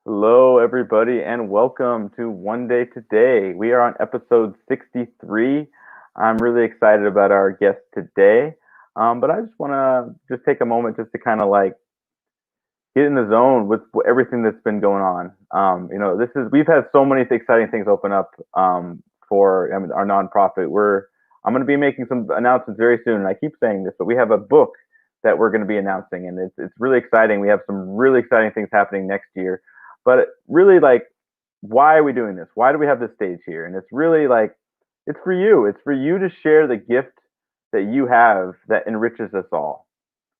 Hello, everybody, and welcome to One Day Today. We are on episode 63. I'm really excited about our guest today, but I just want to just take a moment just to kind of like get in the zone with everything that's been going on. This is we've had so many exciting things open up for our nonprofit. I'm going to be making some announcements very soon, and I keep saying this, but we have a book that we're going to be announcing, and it's really exciting. We have some really exciting things happening next year, but really like, why are we doing this? Why do we have this stage here? And it's really like, it's for you. It's for you to share the gift that you have that enriches us all.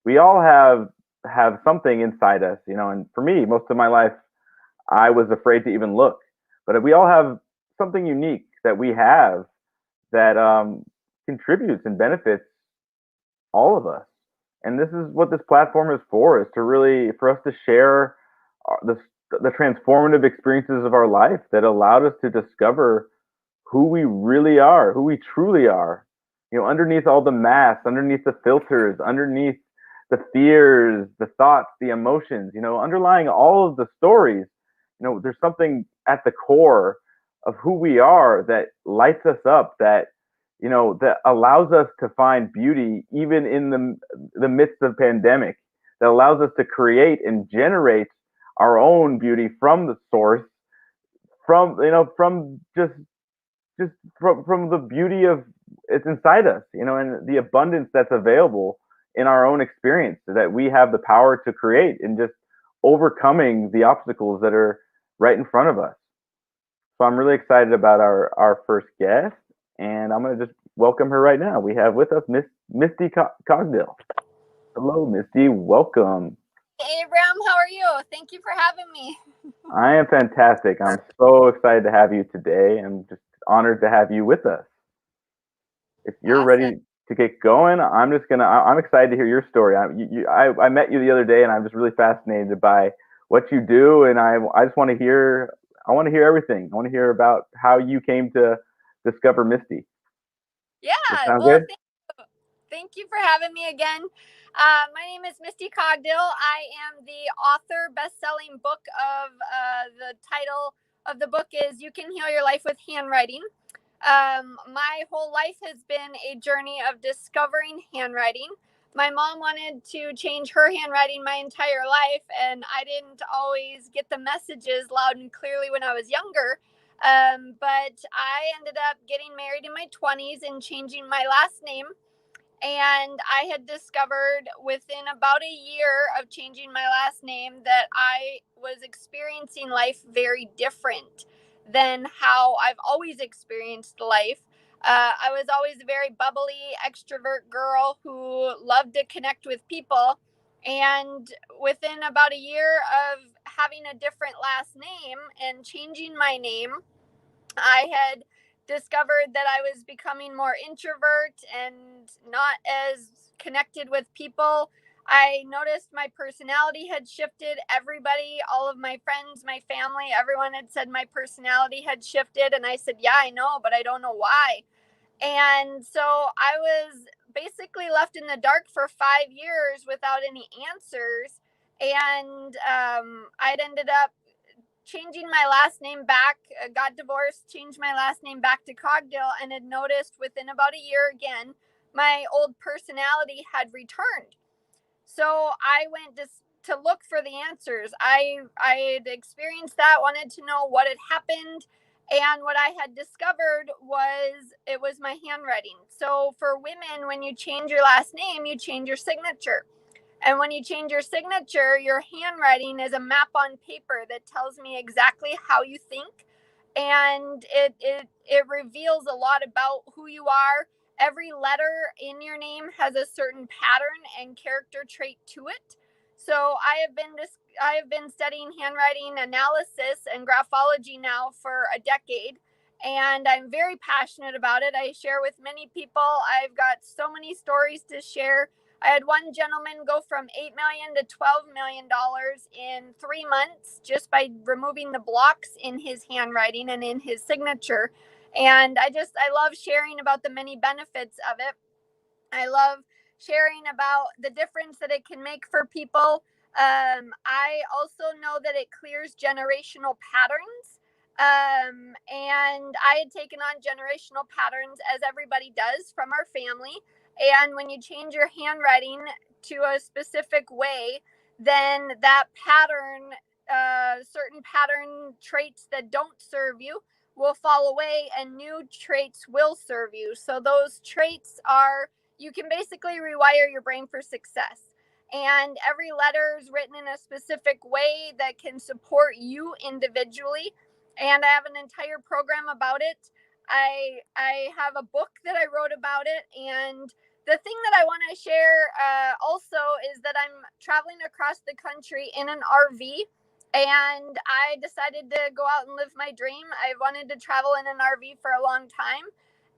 We all have something inside us, and for me, most of my life I was afraid to even look. But we all have something unique that we have that contributes and benefits all of us. And this is what this platform is for: is to really for us to share the transformative experiences of our life that allowed us to discover who we really are, who we truly are. Underneath all the masks, underneath the filters, underneath the fears, the thoughts, the emotions, underlying all of the stories, there's something at the core of who we are that lights us up, that allows us to find beauty even in the midst of pandemic, that allows us to create and generate our own beauty from the source, from just from the beauty of it's inside us, and the abundance that's available in our own experience that we have the power to create and just overcoming the obstacles that are right in front of us. So I'm really excited about our first guest, and I'm going to just welcome her right now. We have with us Misty Cogdill. Hello, Misty. Welcome. Hey, Abram, how are you? Thank you for having me. I am fantastic. I'm so excited to have you today. I'm just honored to have you with us. If you're Awesome. ready to get going, I'm excited to hear your story. I met you the other day, and I'm just really fascinated by what you do, and I just want to hear. I want to hear everything. I want to hear about how you came to discover Misty. Does that Yeah, sound well, good? thank you for having me again. My name is Misty Cogdill. I am the author, best-selling book of the title of the book is "You Can Heal Your Life with Handwriting." My whole life has been a journey of discovering handwriting. My mom wanted to change her handwriting my entire life, and I didn't always get the messages loud and clearly when I was younger. But I ended up getting married in my 20s and changing my last name. And I had discovered within about a year of changing my last name that I was experiencing life very different than how I've always experienced life. I was always a very bubbly, extrovert girl who loved to connect with people. And within about a year of having a different last name and changing my name, I had discovered that I was becoming more introvert and not as connected with people. I noticed my personality had shifted. Everybody, all of my friends, my family, everyone had said my personality had shifted. And I said, yeah, I know, but I don't know why. And so I was basically left in the dark for 5 years without any answers. And I'd ended up changing my last name back, got divorced, changed my last name back to Cogdill, and had noticed within about a year again, my old personality had returned. So I went to look for the answers. I had experienced that, wanted to know what had happened, and what I had discovered was it was my handwriting. So for women, when you change your last name, you change your signature. And when you change your signature, your handwriting is a map on paper that tells me exactly how you think. And it reveals a lot about who you are. Every letter in your name has a certain pattern and character trait to it. So I have been studying handwriting analysis and graphology now for a decade, and I'm very passionate about it. I share with many people. I've got so many stories to share. I had one gentleman go from $8 million to $12 million in 3 months just by removing the blocks in his handwriting and in his signature. And I love sharing about the many benefits of it. I love sharing about the difference that it can make for people. I also know that it clears generational patterns. And I had taken on generational patterns, as everybody does, from our family. And when you change your handwriting to a specific way, then that pattern, certain pattern traits that don't serve you, will fall away and new traits will serve you. So those traits are, you can basically rewire your brain for success. And every letter is written in a specific way that can support you individually. And I have an entire program about it. I have a book that I wrote about it. And the thing that I want to share also is that I'm traveling across the country in an RV, and I decided to go out and live my dream. I wanted to travel in an RV for a long time,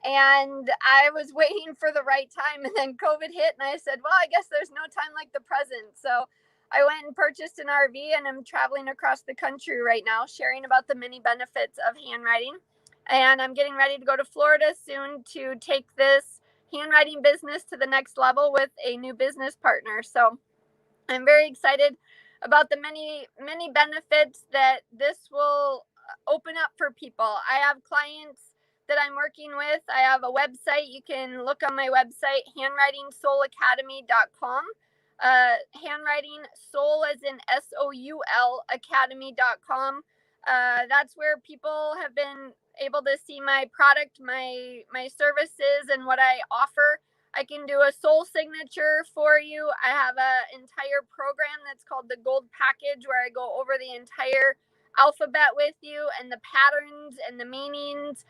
and I was waiting for the right time, and then COVID hit, and I said, well, I guess there's no time like the present. So I went and purchased an RV, and I'm traveling across the country right now, sharing about the many benefits of handwriting. And I'm getting ready to go to Florida soon to take this handwriting business to the next level with a new business partner. So I'm very excited about the many benefits that this will open up for people. I have clients that I'm working with. I have a website. You can look on my website, handwritingsoulacademy.com. Handwriting soul as in SOUL academy.com. That's where people have been able to see my product, my services, and what I offer. I can do a soul signature for you. I have an entire program that's called the Gold Package, where I go over the entire alphabet with you and the patterns and the meanings.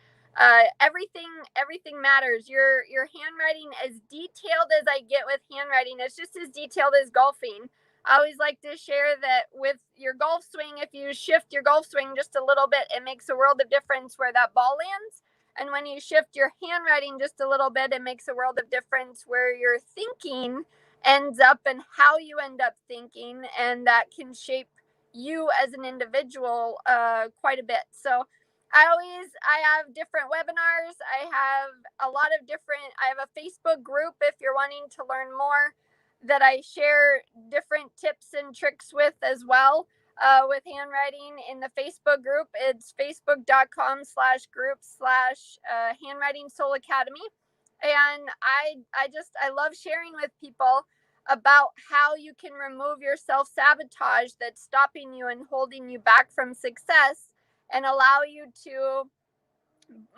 Everything matters. Your handwriting, as detailed as I get with handwriting, it's just as detailed as golfing. I always like to share that with your golf swing, if you shift your golf swing just a little bit, it makes a world of difference where that ball lands. And when you shift your handwriting just a little bit, it makes a world of difference where your thinking ends up and how you end up thinking. And that can shape you as an individual quite a bit. So I have different webinars. I have a lot of different, I have a Facebook group if you're wanting to learn more, that I share different tips and tricks with as well. With handwriting in the Facebook group. It's facebook.com/group/handwriting soul academy. And I love sharing with people about how you can remove your self sabotage that's stopping you and holding you back from success, and allow you to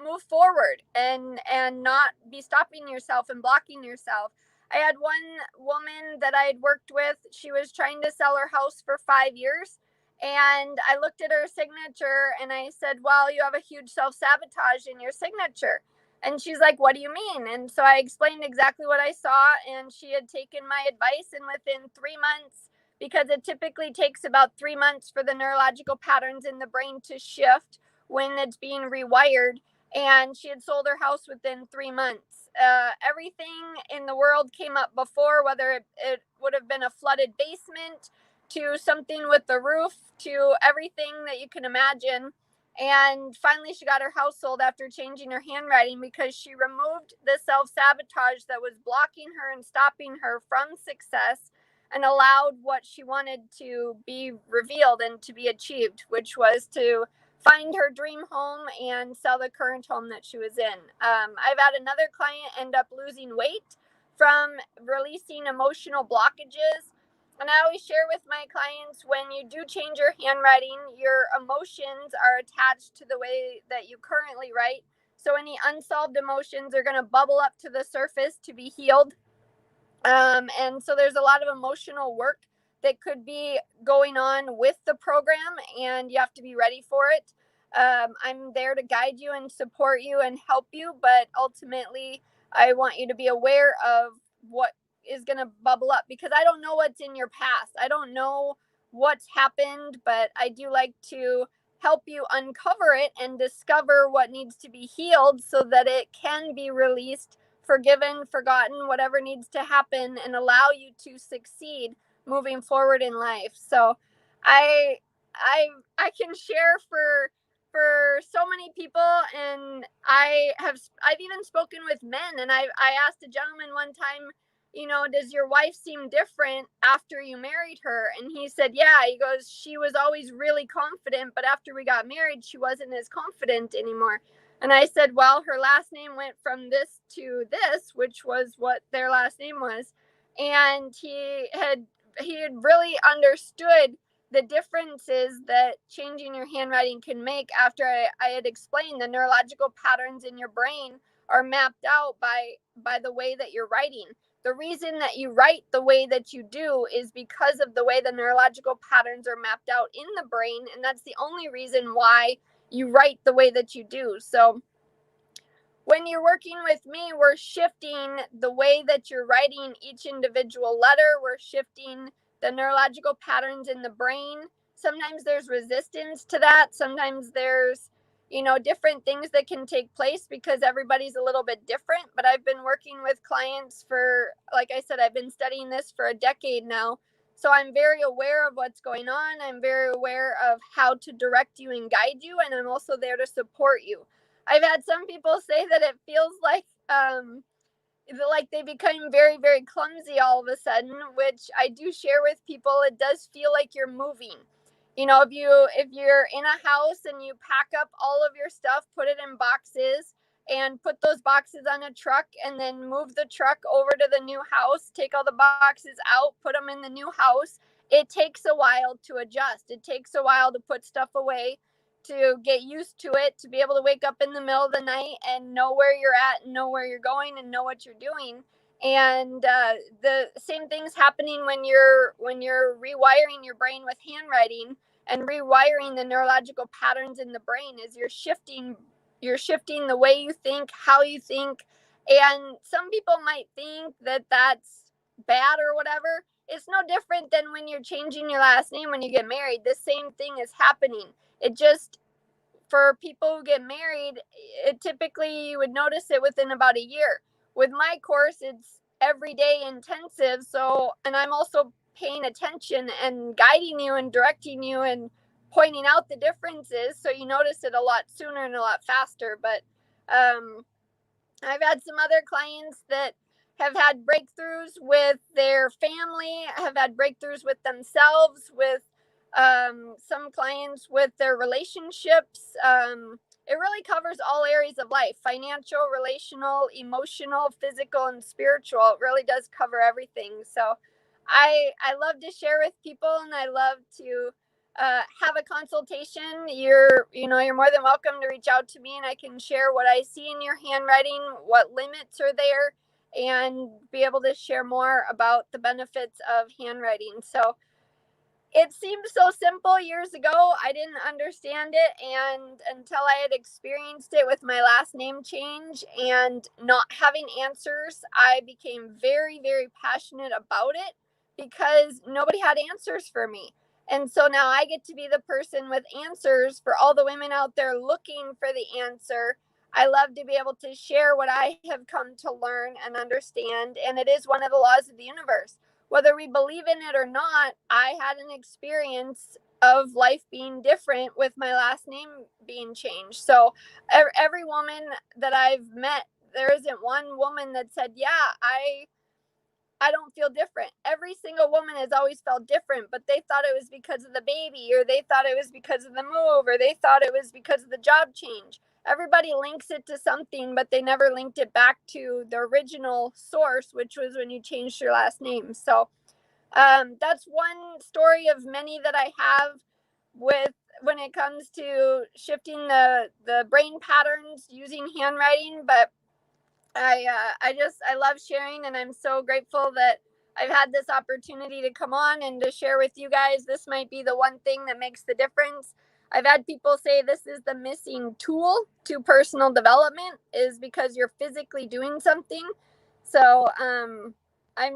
move forward and not be stopping yourself and blocking yourself. I had one woman that I had worked with. She was trying to sell her house for 5 years, and I looked at her signature and I said, well, you have a huge self-sabotage in your signature. And she's like, what do you mean? And so I explained exactly what I saw, and she had taken my advice, and within 3 months, because it typically takes about 3 months for the neurological patterns in the brain to shift when it's being rewired, and she had sold her house within 3 months. Everything in the world came up before, whether it would have been a flooded basement to something with the roof to everything that you can imagine. And finally, she got her house sold after changing her handwriting, because she removed the self sabotage that was blocking her and stopping her from success, and allowed what she wanted to be revealed and to be achieved, which was to find her dream home and sell the current home that she was in. I've had another client end up losing weight from releasing emotional blockages. And I always share with my clients, when you do change your handwriting, your emotions are attached to the way that you currently write. So any unsolved emotions are going to bubble up to the surface to be healed. And so there's a lot of emotional work that could be going on with the program, and you have to be ready for it. I'm there to guide you and support you and help you, but ultimately, I want you to be aware of what is going to bubble up, because I don't know what's in your past. I don't know what's happened, but I do like to help you uncover it and discover what needs to be healed so that it can be released, forgiven, forgotten, whatever needs to happen, and allow you to succeed moving forward in life. So I I can share for so many people, and I've even spoken with men. And I asked a gentleman one time, does your wife seem different after you married her? And he said, yeah. He goes, she was always really confident, but after we got married, she wasn't as confident anymore. And I said, well, her last name went from this to this, which was what their last name was. And he had really understood the differences that changing your handwriting can make after I had explained the neurological patterns in your brain are mapped out by the way that you're writing. The reason that you write the way that you do is because of the way the neurological patterns are mapped out in the brain, and that's the only reason why you write the way that you do. So when you're working with me, we're shifting the way that you're writing each individual letter. We're shifting the neurological patterns in the brain. Sometimes there's resistance to that. Sometimes there's, different things that can take place because everybody's a little bit different. But I've been working with clients for, like I said, I've been studying this for a decade now. So I'm very aware of what's going on. I'm very aware of how to direct you and guide you. And I'm also there to support you. I've had some people say that it feels like they become very, very clumsy all of a sudden, which I do share with people. It does feel like you're moving. If you're in a house and you pack up all of your stuff, put it in boxes and put those boxes on a truck and then move the truck over to the new house, take all the boxes out, put them in the new house. It takes a while to adjust. It takes a while to put stuff away, to get used to it, to be able to wake up in the middle of the night and know where you're at and know where you're going and know what you're doing. And the same thing's happening when you're rewiring your brain with handwriting and rewiring the neurological patterns in the brain. Is you're shifting the way you think, how you think. And some people might think that that's bad or whatever. It's no different than when you're changing your last name when you get married. The same thing is happening. It just, for people who get married, it typically you would notice it within about a year. With my course, it's everyday intensive. So, and I'm also paying attention and guiding you and directing you and pointing out the differences. So you notice it a lot sooner and a lot faster. But I've had some other clients that have had breakthroughs with their family, have had breakthroughs with themselves, with some clients with their relationships. It really covers all areas of life: financial, relational, emotional, physical, and spiritual. It really does cover everything. So I love to share with people, and I love to have a consultation. You're more than welcome to reach out to me, and I can share what I see in your handwriting, what limits are there, and be able to share more about the benefits of handwriting. So it seemed so simple years ago. I didn't understand it, and until I had experienced it with my last name change and not having answers, I became very, very passionate about it because nobody had answers for me. And so now I get to be the person with answers for all the women out there looking for the answer. I love to be able to share what I have come to learn and understand, and it is one of the laws of the universe. Whether we believe in it or not, I had an experience of life being different with my last name being changed. So every woman that I've met, there isn't one woman that said, yeah, I don't feel different. Every single woman has always felt different, but they thought it was because of the baby, or they thought it was because of the move, or they thought it was because of the job change. Everybody links it to something, but they never linked it back to the original source, which was when you changed your last name. So that's one story of many that I have with when it comes to shifting the brain patterns using handwriting. But I love sharing, and I'm so grateful that I've had this opportunity to come on and to share with you guys. This might be the one thing that makes the difference. I've had people say this is the missing tool to personal development, is because you're physically doing something. So I'm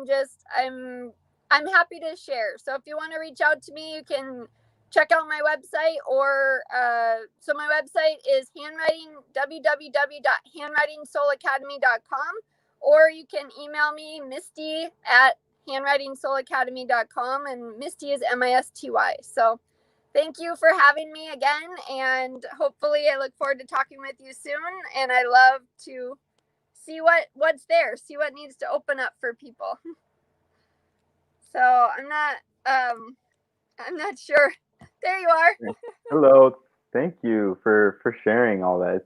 just I'm happy to share. So if you want to reach out to me, you can check out my website, or so my website is www.handwritingsoulacademy.com, or you can email me, Misty at handwritingsoulacademy.com, and Misty is Misty. So thank you for having me again, and hopefully I look forward to talking with you soon, and I love to see what's there, see what needs to open up for people. So I'm not sure. There you are. Hello. Thank you for sharing all that.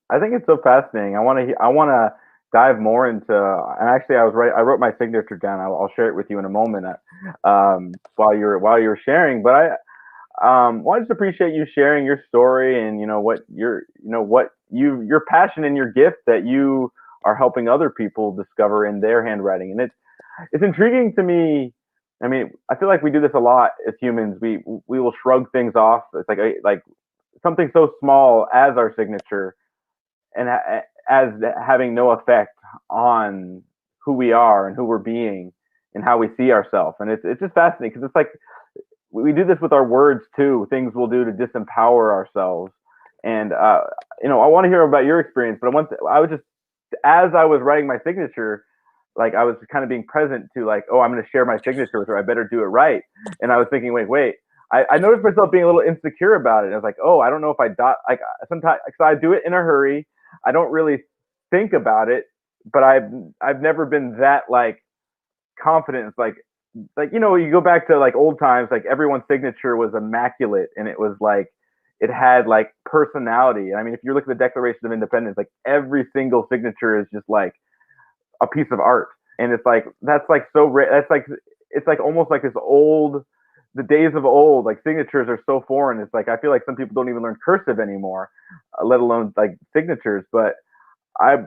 I think it's so fascinating. I want to dive more into. And actually, I wrote my signature down. I'll share it with you in a moment. While you were sharing, but I just appreciate you sharing your story and your passion and your gift that you are helping other people discover in their handwriting. And it's intriguing to me. I mean, I feel like we do this a lot as humans. We will shrug things off. It's like something so small as our signature, and as having no effect on who we are and who we're being and how we see ourselves. And it's just fascinating because it's like we do this with our words too. Things we'll do to disempower ourselves. And I want to hear about your experience. But I was just as I was writing my signature, like I was kind of being present to like, oh, I'm going to share my signature with her. I better do it right. And I was thinking, wait. I noticed myself being a little insecure about it. I was like, oh, I don't know if I dot like sometimes because I do it in a hurry. I don't really think about it, but I've never been that like confident. It's like you go back to like old times, like everyone's signature was immaculate and it was like it had like personality. I mean, if you look at the Declaration of Independence, like every single signature is just like a piece of art. And it's like that's like so that's like it's like almost like this old the days of old, like signatures are so foreign. It's like I feel like some people don't even learn cursive anymore, let alone like signatures. But I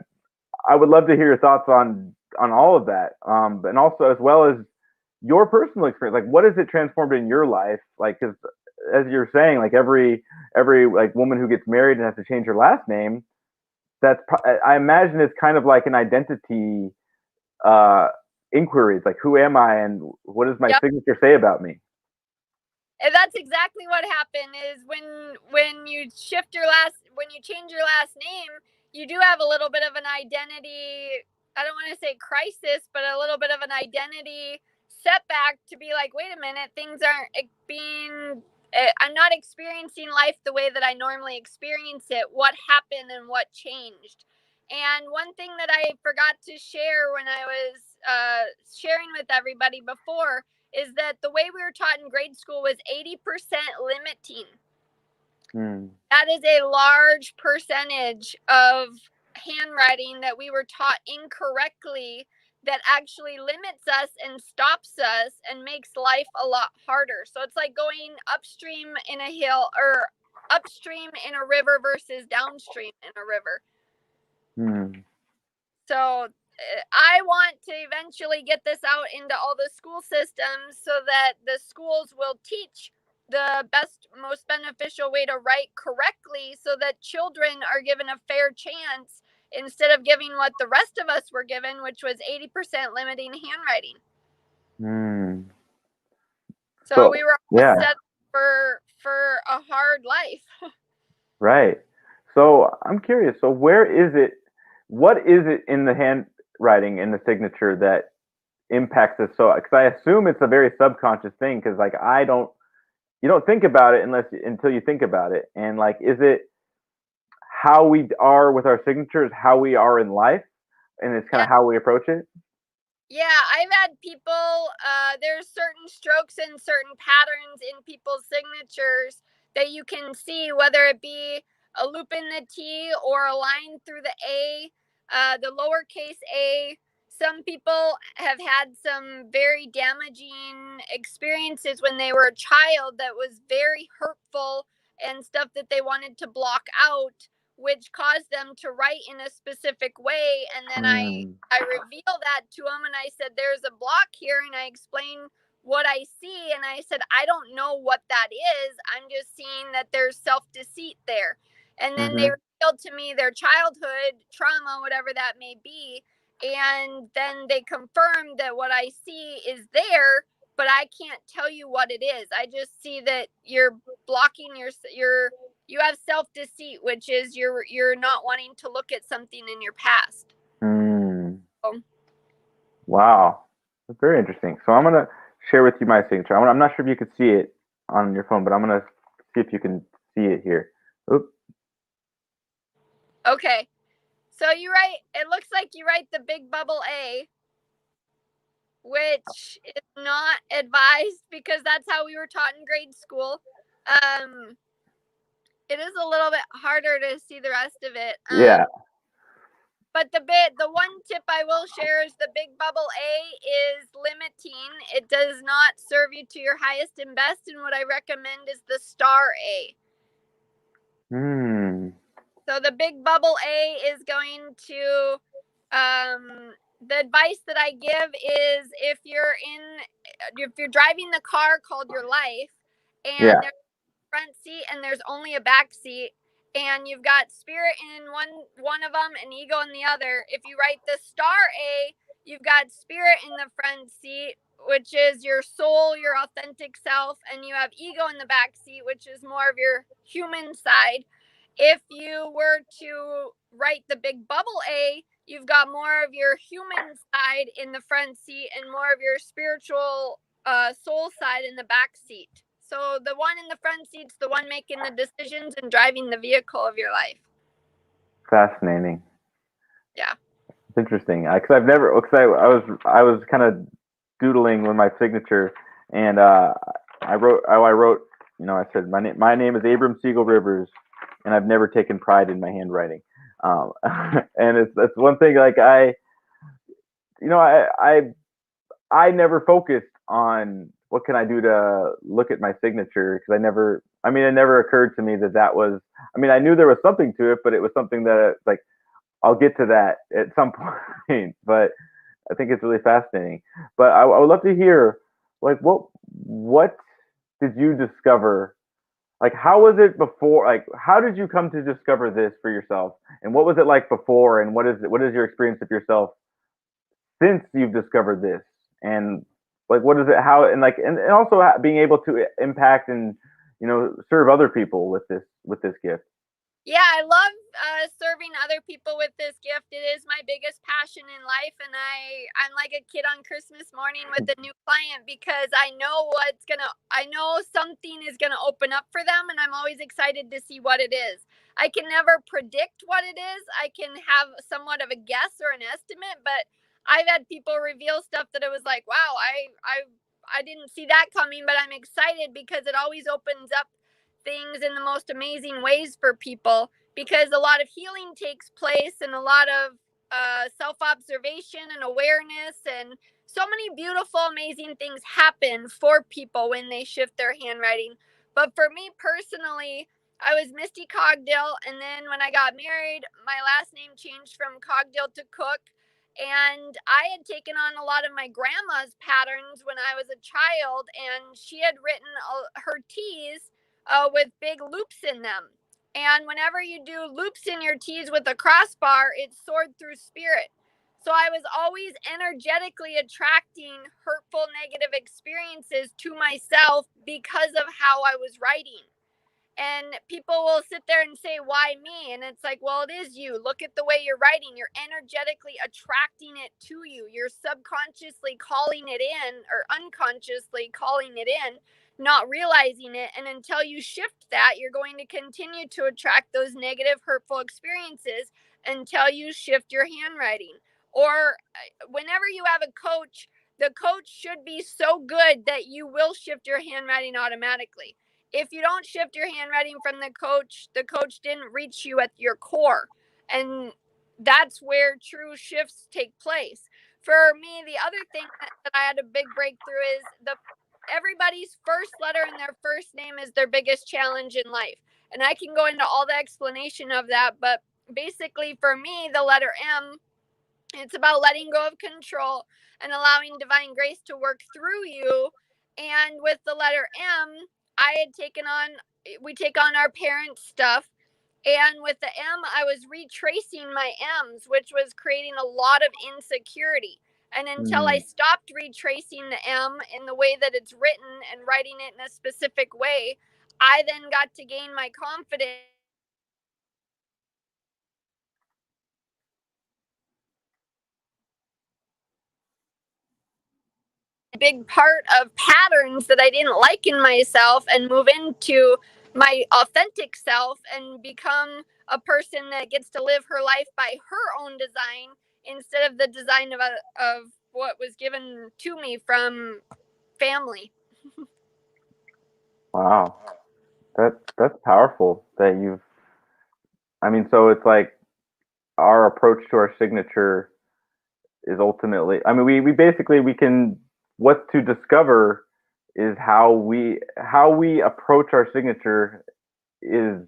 I would love to hear your thoughts on all of that, and also as well as your personal experience. Like, what has it transformed in your life? Like, because as you're saying, like every like woman who gets married and has to change her last name, I imagine it's kind of like an identity uh, inquiry. It's like, who am I, and what does my Yep. signature say about me? And that's exactly what happened is when you change your last name, you do have a little bit of an identity, I don't want to say crisis, but a little bit of an identity setback to be like, wait a minute, things aren't being I'm not experiencing life the way that I normally experience it. What happened and what changed? And one thing that I forgot to share when I was sharing with everybody before is that the way we were taught in grade school was 80% limiting. That is a large percentage of handwriting that we were taught incorrectly that actually limits us and stops us and makes life a lot harder. So it's like going upstream in a hill or upstream in a river versus downstream in a river. So I want to eventually get this out into all the school systems so that the schools will teach the best, most beneficial way to write correctly so that children are given a fair chance instead of giving what the rest of us were given, which was 80% limiting handwriting. So we were all set for a hard life. Right. So I'm curious. So what is it in the handwriting in the signature that impacts us so? Because I assume it's a very subconscious thing. Because like you don't think about it until you think about it. And like, is it how we are with our signatures, how we are in life, and it's kind of how we approach it? Yeah, I've had people, there's certain strokes and certain patterns in people's signatures that you can see, whether it be a loop in the T or a line through the A, the lowercase a. Some people have had some very damaging experiences when they were a child that was very hurtful and stuff that they wanted to block out, which caused them to write in a specific way. And then I revealed that to them and I said, there's a block here. And I explained what I see. And I said, I don't know what that is. I'm just seeing that there's self-deceit there. And then they revealed to me their childhood trauma, whatever that may be. And then they confirmed that what I see is there, but I can't tell you what it is. I just see that you're blocking you have self-deceit, which is you're not wanting to look at something in your past. Wow, that's very interesting. So I'm gonna share with you my signature. I'm not sure if you could see it on your phone, but I'm gonna see if you can see it here. Oops. Okay, So you write, it looks like you write the big bubble A, which is not advised because that's how we were taught in grade school. It is a little bit harder to see the rest of it. Yeah. But the one tip I will share is the big bubble A is limiting. It does not serve you to your highest and best, and what I recommend is the star A. So the big bubble A is going to the advice that I give is if you're driving the car called your life and there's a front seat and there's only a back seat and you've got spirit in one of them and ego in the other, if you write the star A, you've got spirit in the front seat, which is your soul, your authentic self, and you have ego in the back seat, which is more of your human side. If you were to write the big bubble A, you've got more of your human side in the front seat and more of your spiritual soul side in the back seat. So the one in the front seat's the one making the decisions and driving the vehicle of your life. Fascinating. Yeah. It's interesting because I've never because I was kind of doodling with my signature, and I wrote I said my name is Abram Siegel Rivers, and I've never taken pride in my handwriting. And that's one thing like I never focused on what can I do to look at my signature because it never occurred to me that was I knew there was something to it, but it was something that like I'll get to that at some point. But I think it's really fascinating. But I would love to hear like what did you discover? Like how was it before? Like how did you come to discover this for yourself? And what was it like before? And what is your experience of yourself since you've discovered this? And like what is it? How and like and also being able to impact and serve other people with this gift. Yeah, I love serving other people with this gift. It is my biggest passion in life, and I'm like a kid on Christmas morning with a new client because I know something is gonna open up for them, and I'm always excited to see what it is. I can never predict what it is. I can have somewhat of a guess or an estimate, but I've had people reveal stuff that it was like, wow, I didn't see that coming, but I'm excited because it always opens up things in the most amazing ways for people because a lot of healing takes place and a lot of self-observation and awareness and so many beautiful amazing things happen for people when they shift their handwriting. But for me personally, I was Misty Cogdill, and then when I got married my last name changed from Cogdill to Cook, and I had taken on a lot of my grandma's patterns when I was a child, and she had written her T's with big loops in them. And whenever you do loops in your T's with a crossbar, it's soared through spirit. So I was always energetically attracting hurtful, negative experiences to myself because of how I was writing. And people will sit there and say, why me? And it's like, well, it is you. Look at the way you're writing. You're energetically attracting it to you. You're subconsciously calling it in or unconsciously calling it in, not realizing it. And until you shift that, you're going to continue to attract those negative, hurtful experiences until you shift your handwriting. Or whenever you have a coach, the coach should be so good that you will shift your handwriting automatically. If you don't shift your handwriting from the coach didn't reach you at your core. And that's where true shifts take place. For me, the other thing that I had a big breakthrough is everybody's first letter in their first name is their biggest challenge in life. And I can go into all the explanation of that, but basically for me, the letter M, it's about letting go of control and allowing divine grace to work through you. And with the letter M, we take on our parents' stuff. And with the M, I was retracing my M's, which was creating a lot of insecurity. And until I stopped retracing the M in the way that it's written and writing it in a specific way, I then got to gain my confidence. Big part of patterns that I didn't like in myself and move into my authentic self and become a person that gets to live her life by her own design instead of the design of what was given to me from family. Wow, that's powerful. That you've. I mean, so it's like our approach to our signature is ultimately. I mean, we basically we can. What's to discover is how we approach our signature is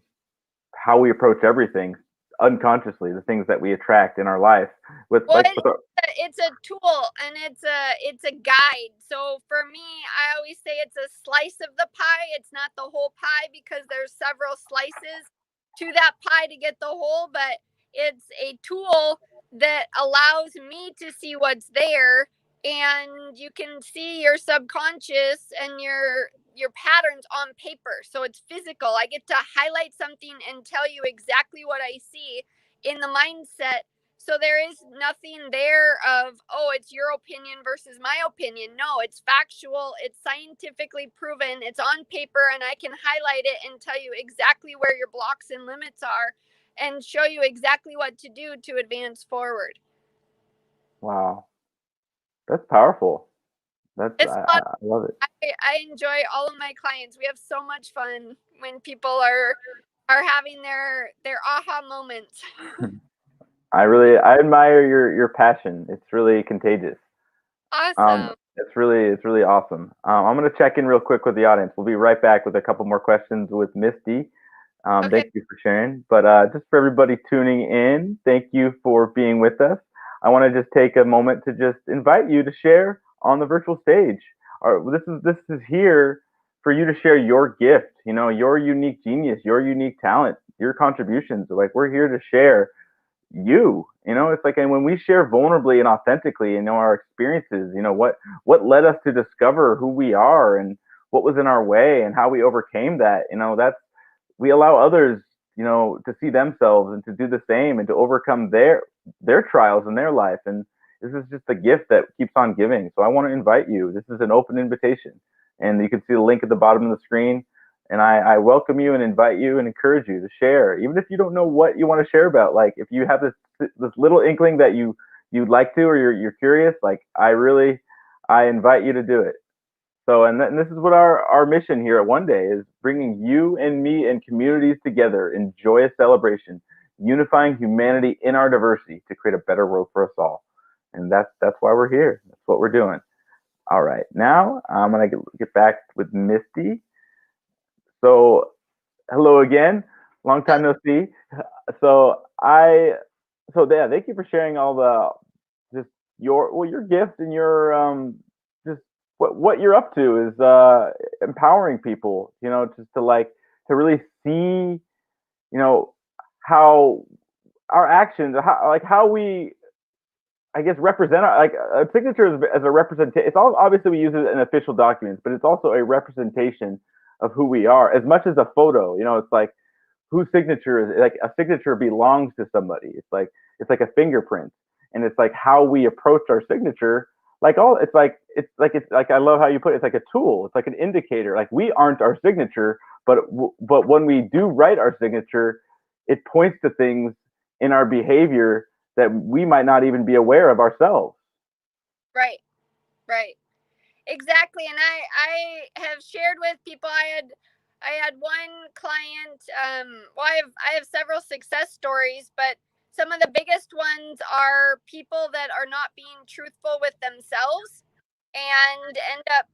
how we approach everything unconsciously, the things that we attract in our life with Well, like with our, it's a tool and it's a guide. So for me, I always say it's a slice of the pie. It's not the whole pie because there's several slices to that pie to get the whole, but it's a tool that allows me to see what's there, and you can see your subconscious and your patterns on paper. So it's physical. I get to highlight something and tell you exactly what I see in the mindset. So there is nothing there of, oh, it's your opinion versus my opinion. No, it's factual, it's scientifically proven, it's on paper, and I can highlight it and tell you exactly where your blocks and limits are and show you exactly what to do to advance forward. wow, that's powerful. That's It's a lot. I love it. I enjoy all of my clients. We have so much fun when people are having their aha moments. I admire your passion. It's really contagious. Awesome. It's really awesome. I'm gonna check in real quick with the audience. We'll be right back with a couple more questions with Misty. Okay. Thank you for sharing. But just for everybody tuning in, thank you for being with us. I want to just take a moment to just invite you to share on the virtual stage. This is here for you to share your gift. You know, your unique genius, your unique talent, your contributions. Like we're here to share you. It's like, and when we share vulnerably and authentically, our experiences, what led us to discover who we are and what was in our way and how we overcame that. That's we allow others, to see themselves and to do the same and to overcome their trials in their life. And this is just a gift that keeps on giving. So I want to invite you. This is an open invitation, and you can see the link at the bottom of the screen. And I welcome you and invite you and encourage you to share, even if you don't know what you want to share about. Like if you have this little inkling that you'd like to, or you're curious, like I invite you to do it. So, and this is what our mission here at One Day is: bringing you and me and communities together in joyous celebration, unifying humanity in our diversity to create a better world for us all. And that's why we're here. That's what we're doing. All right, now I'm gonna get back with Misty. So, hello again, long time no see. So yeah, thank you for sharing all the just your gift and your just what you're up to is empowering people, just to really see, how our actions, how we, I guess, represent like a signature as a representation. It's all obviously we use it in official documents, but it's also a representation of who we are as much as a photo. It's like whose signature is, like a signature belongs to somebody. It's like a fingerprint, and it's like how we approach our signature. It's like I love how you put it. It's like a tool. It's like an indicator. Like we aren't our signature, but when we do write our signature, it points to things in our behavior that we might not even be aware of ourselves. Right. Right. Exactly. And I have shared with people. I had one client. Well, I have several success stories, but some of the biggest ones are people that are not being truthful with themselves and end up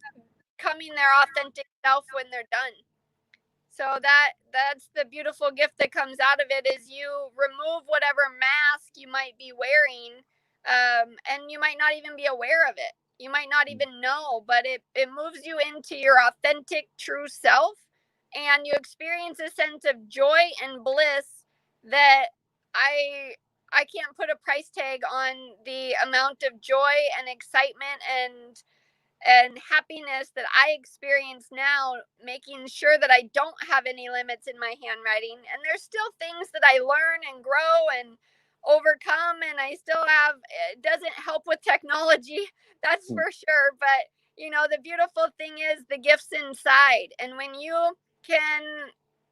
becoming their authentic self when they're done. So that's the beautiful gift that comes out of it is you remove whatever mask you might be wearing, and you might not even be aware of it. You might not even know, but it moves you into your authentic true self, and you experience a sense of joy and bliss that I I can't put a price tag on the amount of joy and excitement and happiness that I experience now, making sure that I don't have any limits in my handwriting. And there's still things that I learn and grow and overcome. And I still have, it doesn't help with technology, that's for sure. But, the beautiful thing is the gifts inside. And when you can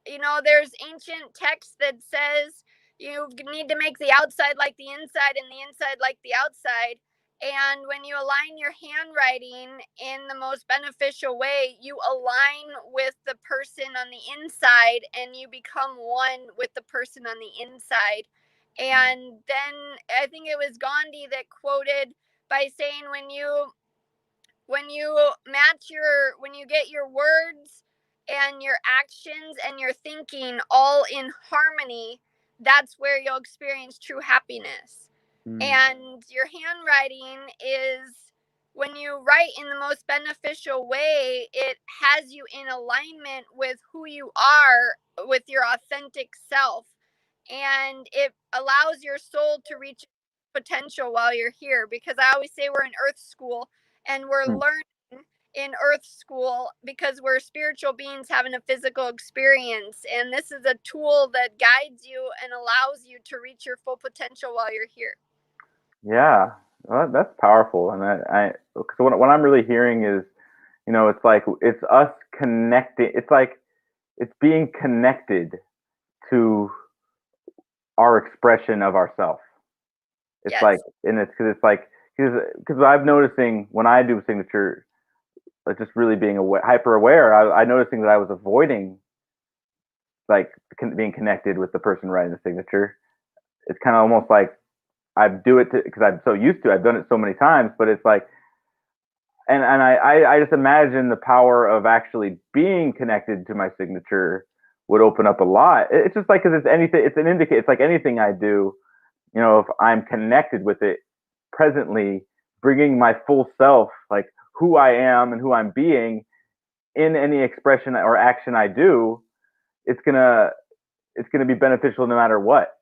there's ancient text that says you need to make the outside like the inside and the inside like the outside. And when you align your handwriting in the most beneficial way, you align with the person on the inside and you become one with the person on the inside. And then I think it was Gandhi that quoted by saying, when you get your words and your actions and your thinking all in harmony, that's where you'll experience true happiness. And your handwriting is, when you write in the most beneficial way, it has you in alignment with who you are, with your authentic self, and it allows your soul to reach potential while you're here. Because I always say we're in earth school and we're learning in earth school because we're spiritual beings having a physical experience, and this is a tool that guides you and allows you to reach your full potential while you're here. Yeah, well, that's powerful. And because what I'm really hearing is, it's like it's us connecting. It's like it's being connected to our expression of ourself. It's like, Yes. and it's like because I'm noticing when I do signature, like just really being hyper aware. I noticing that I was avoiding like being connected with the person writing the signature. It's kind of almost like I do it because I'm so used to it. I've done it so many times, but it's like, and I just imagine the power of actually being connected to my signature would open up a lot. It's just like, because it's anything, it's an indicator. It's like anything I do, if I'm connected with it presently, bringing my full self, like who I am and who I'm being in any expression or action I do, it's gonna be beneficial no matter what.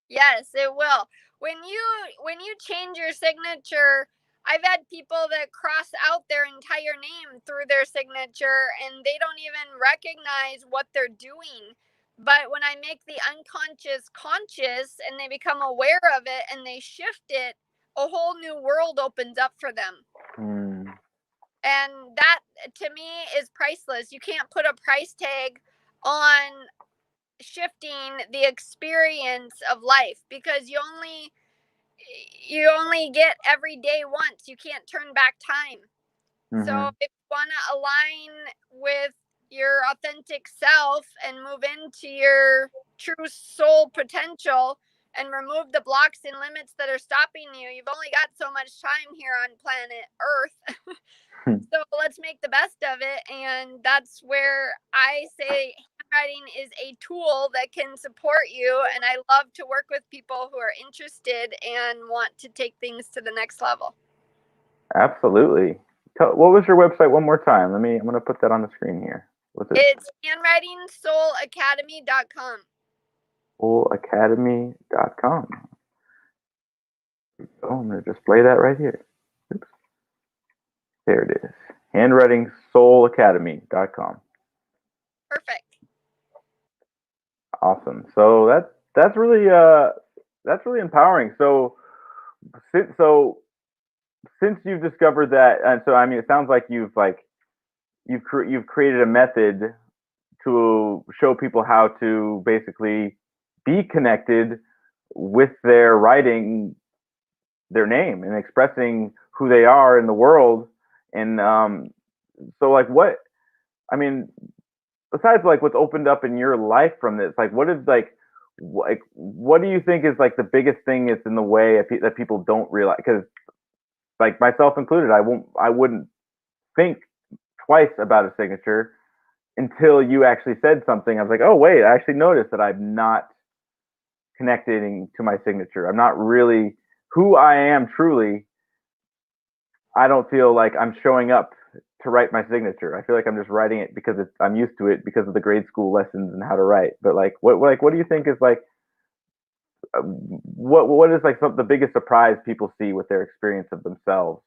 Yes, it will. When you change your signature, I've had people that cross out their entire name through their signature and they don't even recognize what they're doing. But when I make the unconscious conscious and they become aware of it and they shift it, a whole new world opens up for them. Mm. And that, to me, is priceless. You can't put a price tag on shifting the experience of life, because you only get every day once. You can't turn back time. So Mm-hmm. if you want to align with your authentic self and move into your true soul potential and remove the blocks and limits that are stopping you, you've only got so much time here on planet Earth. So let's make the best of it. And that's where I say handwriting is a tool that can support you. And I love to work with people who are interested and want to take things to the next level. Absolutely. What was your website one more time? I'm gonna put that on the screen here. Was it It's handwritingsoulacademy.com. fullacademy.com? Oh, I'm gonna display that right here. Oops. There it is. Handwritingsoulacademy.com. Perfect. Awesome. So that's really empowering. So since you've discovered that, and so I mean, it sounds like you've created a method to show people how to basically be connected with their writing their name and expressing who they are in the world. And so like what I mean, besides like what's opened up in your life from this, like what do you think is like the biggest thing that's in the way that people don't realize? Because like myself included, I wouldn't think twice about a signature until you actually said something. I was like, oh wait, I actually noticed that I'm not connecting to my signature. I'm not really who I am truly. I don't feel like I'm showing up to write my signature. I feel like I'm just writing it because I'm used to it because of the grade school lessons and how to write. But like, what do you think is like what is like the biggest surprise people see with their experience of themselves?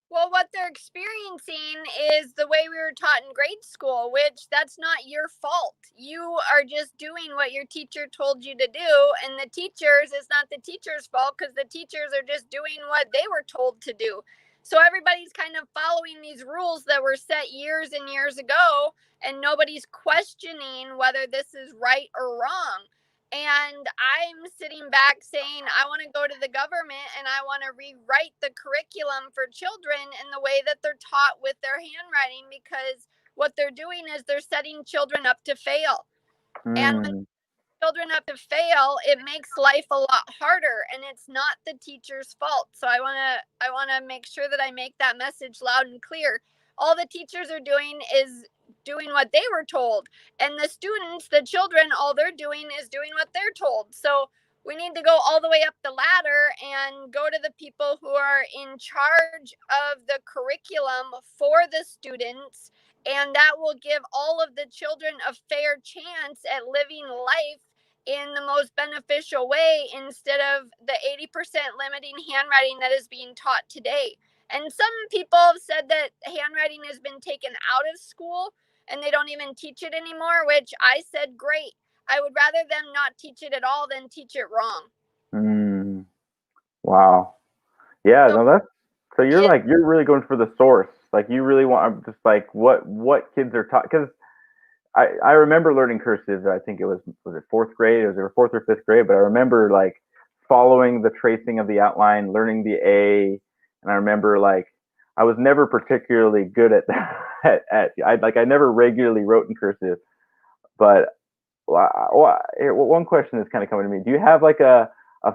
Well, what they're experiencing is the way we were taught in grade school, which that's not your fault. You are just doing what your teacher told you to do, and the teachers, it's not the teacher's fault because the teachers are just doing what they were told to do. So everybody's kind of following these rules that were set years and years ago, and nobody's questioning whether this is right or wrong. And I'm sitting back saying, I want to go to the government and I want to rewrite the curriculum for children in the way that they're taught with their handwriting, because what they're doing is they're setting children up to fail. And when Mm, children up to fail, it makes life a lot harder, and it's not the teacher's fault. So I want to make sure that I make that message loud and clear. All the teachers are doing is doing what they were told, and the students, the children, all they're doing is doing what they're told. So we need to go all the way up the ladder and go to the people who are in charge of the curriculum for the students, and that will give all of the children a fair chance at living life in the most beneficial way, instead of the 80% limiting handwriting that is being taught today. And some people have said that handwriting has been taken out of school and they don't even teach it anymore, which I said, great. I would rather them not teach it at all than teach it wrong. mm, wow. Yeah, So no, that's so you're is like you're really going for the source. Like you really want just like what kids are taught because I remember learning cursive. I think it was it fourth grade. It was either fourth or fifth grade. But I remember like following the tracing of the outline, learning the A, and I remember like I was never particularly good at that. I never regularly wrote in cursive. But one question that's kind of coming to me: do you have like a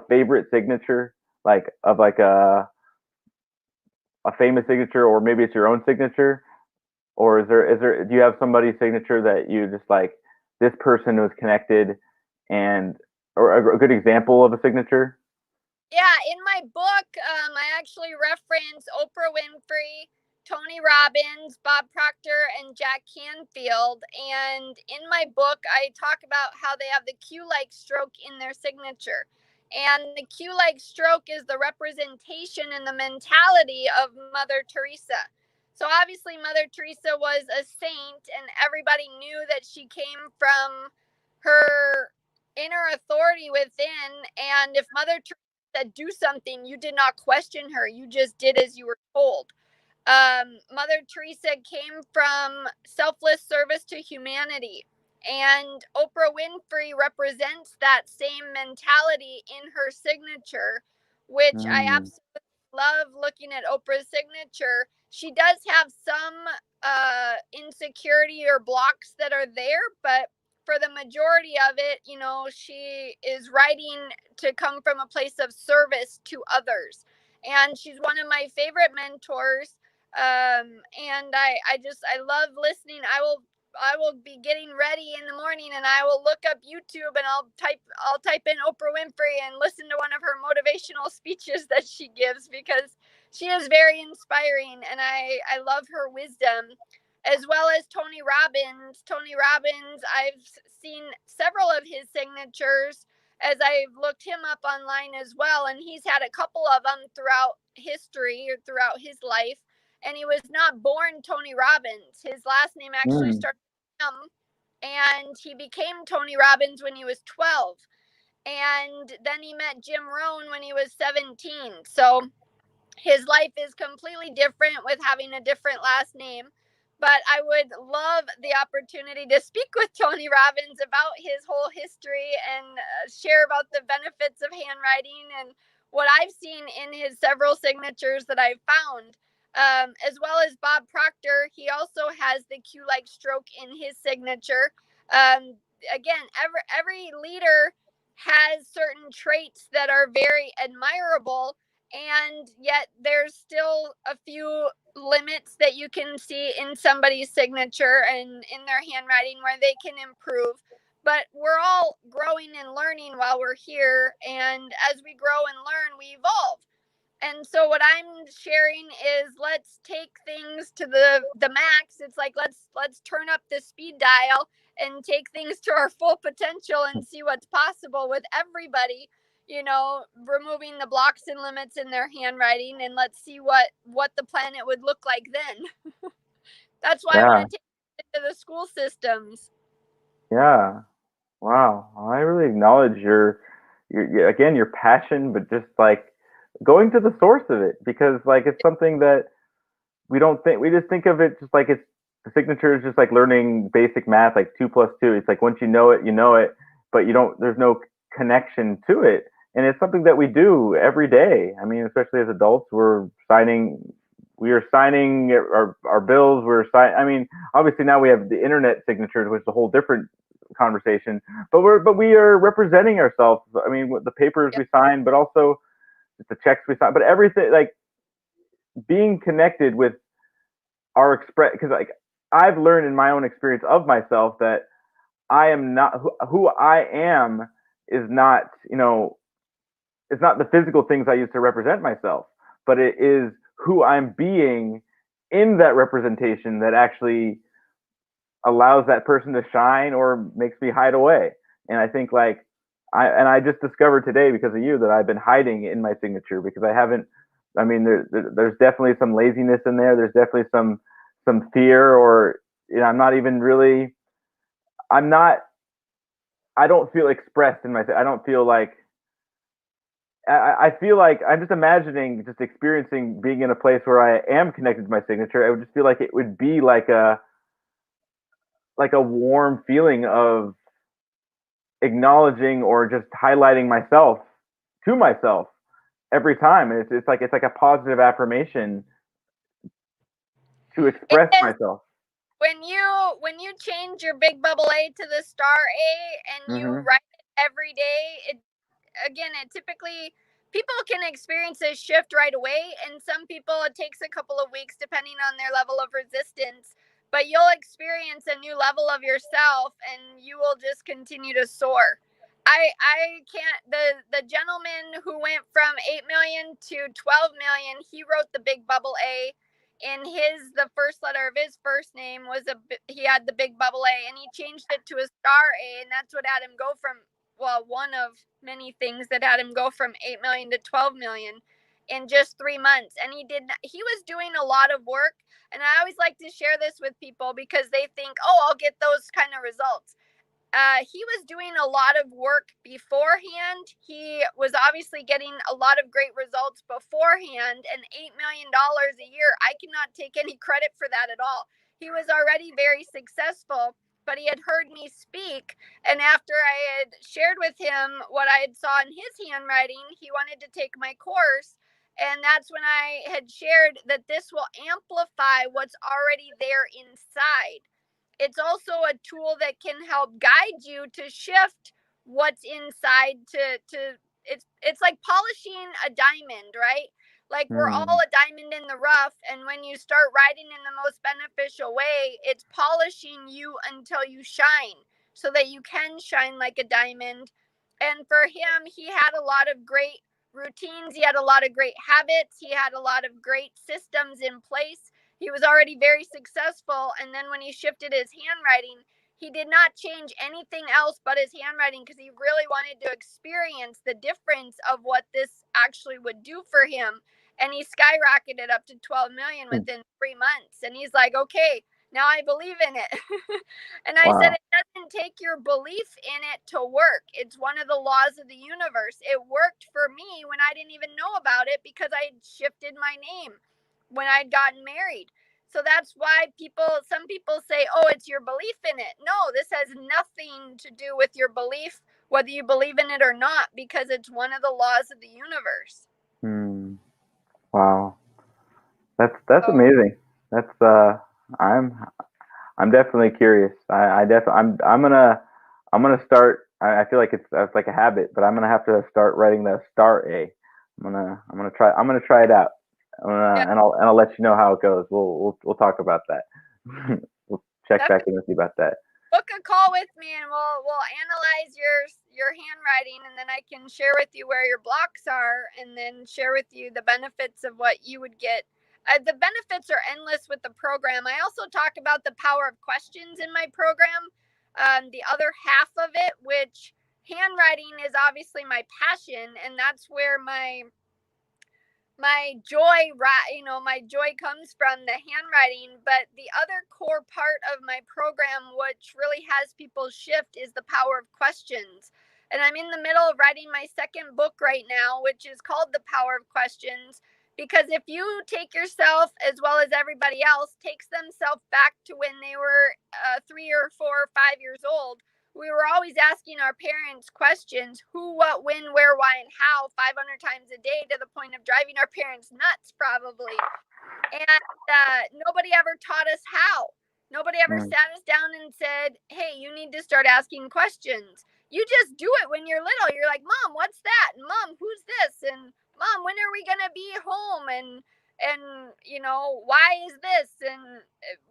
favorite signature, like of like a famous signature, or maybe it's your own signature? Or is there do you have somebody's signature that you just like this person was connected and or a good example of a signature? Yeah, in my book, I actually reference Oprah Winfrey, Tony Robbins, Bob Proctor, and Jack Canfield. And in my book, I talk about how they have the Q like stroke in their signature. And the Q like stroke is the representation and the mentality of Mother Teresa. So obviously, Mother Teresa was a saint, and everybody knew that she came from her inner authority within. And if Mother Teresa said do something, you did not question her. You just did as you were told. Mother Teresa came from selfless service to humanity. And Oprah Winfrey represents that same mentality in her signature, which I Mm, absolutely love looking at Oprah's signature. She does have some insecurity or blocks that are there, but for the majority of it, she is writing to come from a place of service to others. And she's one of my favorite mentors. And I love listening. I will be getting ready in the morning and I will look up YouTube and I'll type in Oprah Winfrey and listen to one of her motivational speeches that she gives, because she is very inspiring and I love her wisdom, as well as Tony Robbins. Tony Robbins, I've seen several of his signatures as I've looked him up online as well, and he's had a couple of them throughout history or throughout his life. And he was not born Tony Robbins. His last name actually mm, started with M, and he became Tony Robbins when he was 12. And then he met Jim Rohn when he was 17. So his life is completely different with having a different last name. But I would love the opportunity to speak with Tony Robbins about his whole history and share about the benefits of handwriting and what I've seen in his several signatures that I've found. As well as Bob Proctor, he also has the Q like stroke in his signature. Again, every leader has certain traits that are very admirable, and yet there's still a few limits that you can see in somebody's signature and in their handwriting where they can improve. But we're all growing and learning while we're here, and as we grow and learn, we evolve. And so what I'm sharing is, let's take things to the max. It's like let's turn up the speed dial and take things to our full potential and see what's possible with everybody, removing the blocks and limits in their handwriting, and let's see what the planet would look like then. That's why I want yeah, to take it into the school systems. yeah. Wow. I really acknowledge your again your passion, but just like going to the source of it, because like it's something that we just think of it just like it's the signature is just like learning basic math, like 2 plus 2. It's like once you know it, but you don't. There's no connection to it, and it's something that we do every day. I mean, especially as adults, we are signing our bills. I mean, obviously now we have the internet signatures, which is a whole different conversation. But we are representing ourselves. I mean, the papers Yep. we sign, but also the checks we sign, but everything, like being connected with our express, because like I've learned in my own experience of myself that I am not who I am is not, it's not the physical things I use to represent myself, but it is who I'm being in that representation that actually allows that person to shine or makes me hide away. And I think like I just discovered today because of you that I've been hiding in my signature because I haven't. I mean, there's definitely some laziness in there. There's definitely some fear, or I'm not even really. I'm not. I don't feel expressed in my. I don't feel like. I feel like I'm just imagining, just experiencing being in a place where I am connected to my signature. I would just feel like it would be like a warm feeling of acknowledging or just highlighting myself to myself every time. And it's like a positive affirmation to It express is myself. when you change your big bubble A to the star A and you Hmm. write it every day. It again, it typically people can experience a shift right away, and some people it takes a couple of weeks depending on their level of resistance. But you'll experience a new level of yourself, and you will just continue to soar. I can't the gentleman who went from 8 million to 12 million. He wrote the big bubble A. In his the first letter of his first name was he had the big bubble A, and he changed it to a star A, and that's what had him go from, well, one of many things that had him go from 8 million to 12 million in just 3 months. And he was doing a lot of work. And I always like to share this with people because they think, oh, I'll get those kind of results. He was doing a lot of work beforehand. He was obviously getting a lot of great results beforehand. And $8 million a year, I cannot take any credit for that at all. He was already very successful, but he had heard me speak. And after I had shared with him what I had saw in his handwriting, he wanted to take my course. And that's when I had shared that this will amplify what's already there inside. It's also a tool that can help guide you to shift what's inside to it's like polishing a diamond, right? Like we're all Hmm. a diamond in the rough, and when you start writing in the most beneficial way, it's polishing you until you shine so that you can shine like a diamond. And for him, he had a lot of great routines, he had a lot of great habits, he had a lot of great systems in place. He was already very successful. And then when he shifted his handwriting, he did not change anything else but his handwriting because he really wanted to experience the difference of what this actually would do for him. And he skyrocketed up to 12 million within 3 months. And he's like, okay, now I believe in it. And I said, Wow. it doesn't take your belief in it to work. It's one of the laws of the universe. It worked for me when I didn't even know about it because I had shifted my name when I'd gotten married. So that's why some people say, oh, it's your belief in it. No, this has nothing to do with your belief, whether you believe in it or not, because it's one of the laws of the universe. Hmm. Wow. That's So amazing. That's I'm I'm definitely curious. I'm gonna start. I feel like it's like a habit, but I'm gonna have to start writing the star A. I'm gonna try it out. yeah, And I'll let you know how it goes. We'll talk about that. We'll check back definitely in with you about that. book a call with me, and we'll analyze your handwriting, and then I can share with you where your blocks are, and then share with you the benefits of what you would get. The benefits are endless with the program. I also talk about the power of questions in my program. The other half of it, which handwriting is obviously my passion, and that's where my joy, my joy comes from the handwriting. But the other core part of my program, which really has people shift, is the power of questions. And I'm in the middle of writing my second book right now, which is called The Power of Questions. Because if you take yourself, as well as everybody else takes themselves back to when they were 3 or 4 or 5 years old, we were always asking our parents questions: who, what, when, where, why, and how, 500 times a day, to the point of driving our parents nuts, probably. And nobody ever taught us how. Nobody ever sat us down and said, hey, you need to start asking questions. You just do it when you're little. You're like, Mom, what's that? And Mom, who's this? And Mom, when are we going to be home? And you know, why is this? And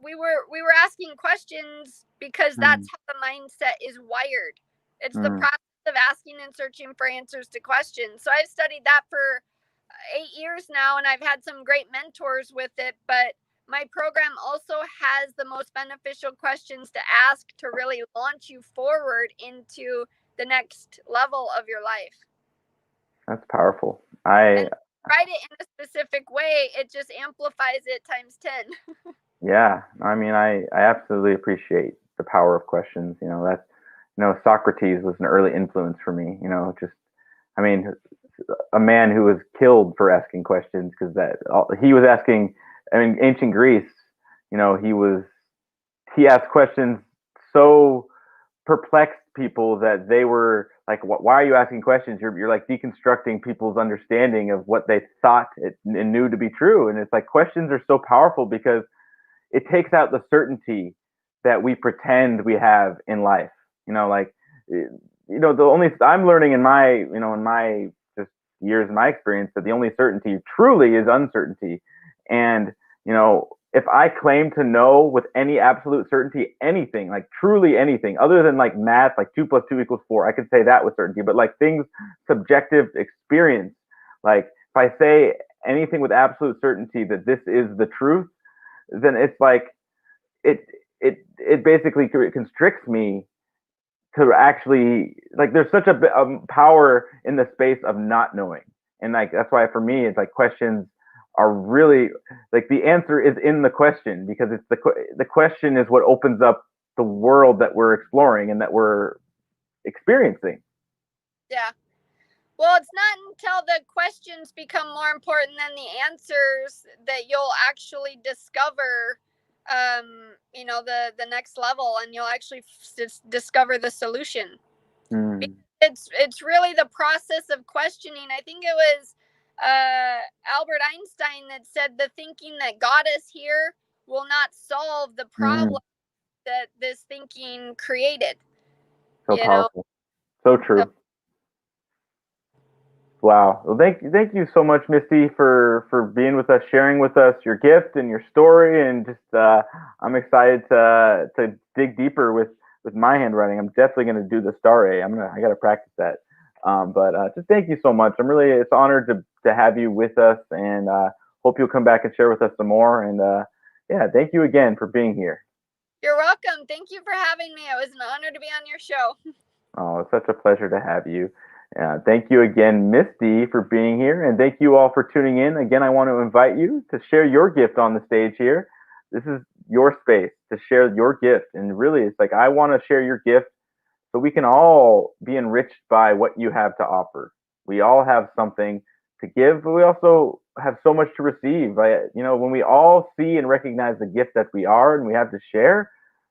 we were asking questions because that's how the mindset is wired. It's the process of asking and searching for answers to questions. So I've studied that for 8 years now, and I've had some great mentors with it. But my program also has the most beneficial questions to ask to really launch you forward into the next level of your life. That's powerful. And write it in a specific way, it just amplifies it times 10. Yeah, I mean, I absolutely appreciate the power of questions. You know, that's, you know, Socrates was an early influence for me. You know, just, I mean, a man who was killed for asking questions, because he was asking. I mean, ancient Greece, you know, he asked questions so perplexed people that they were like, why are you asking questions? You're like deconstructing people's understanding of what they thought and knew to be true. And it's like, questions are so powerful because it takes out the certainty that we pretend we have in life. You know, like, you know, the only I'm learning in my just years in my experience that the only certainty truly is uncertainty. And, you know, if I claim to know with any absolute certainty anything, like truly anything, other than like math, like 2 + 2 = 4, I could say that with certainty. But like things, subjective experience, like if I say anything with absolute certainty that this is the truth, then it's like it it basically constricts me to actually, like, there's such a power in the space of not knowing. And like that's why for me it's like questions are really, like, the answer is in the question, because it's the question is what opens up the world that we're exploring and that we're experiencing. Yeah. Well, it's not until the questions become more important than the answers that you'll actually discover, you know, the next level, and you'll actually discover the solution. It's really the process of questioning. I think it was Albert Einstein that said the thinking that got us here will not solve the problem that this thinking created. So powerful. So true. Wow. Well, thank you so much, Misty, for being with us, sharing with us your gift and your story, and just I'm excited to dig deeper with my handwriting. I'm definitely going to do the star A. I got to practice that. But just thank you so much. It's an honor to have you with us, and hope you'll come back and share with us some more. And yeah, thank you again for being here. You're welcome. Thank you for having me. It was an honor to be on your show. Oh, it's such a pleasure to have you. Thank you again, Misty, for being here. And thank you all for tuning in. Again, I want to invite you to share your gift on the stage here. This is your space to share your gift. And really, it's like, I want to share your gift so we can all be enriched by what you have to offer. We all have something to give, but we also have so much to receive. You know, when we all see and recognize the gift that we are and we have to share,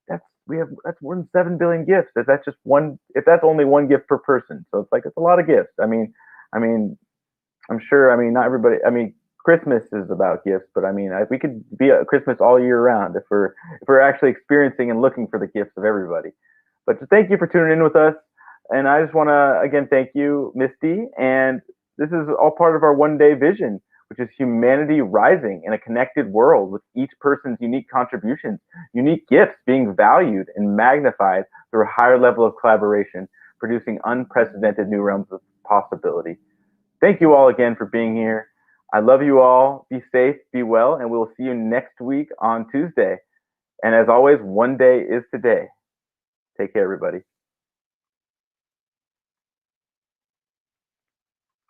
that's more than 7 billion gifts. If that's only one gift per person, so it's a lot of gifts. I mean, I'm sure. I mean, not everybody. I mean, Christmas is about gifts, but I mean, we could be at Christmas all year round if we're actually experiencing and looking for the gifts of everybody. But just thank you for tuning in with us, and I just want to again thank you, Misty. And this is all part of our one-day vision, which is humanity rising in a connected world with each person's unique contributions, unique gifts being valued and magnified through a higher level of collaboration, producing unprecedented new realms of possibility. Thank you all again for being here. I love you all. Be safe, be well, and we'll see you next week on Tuesday. And as always, one day is today. Take care, everybody.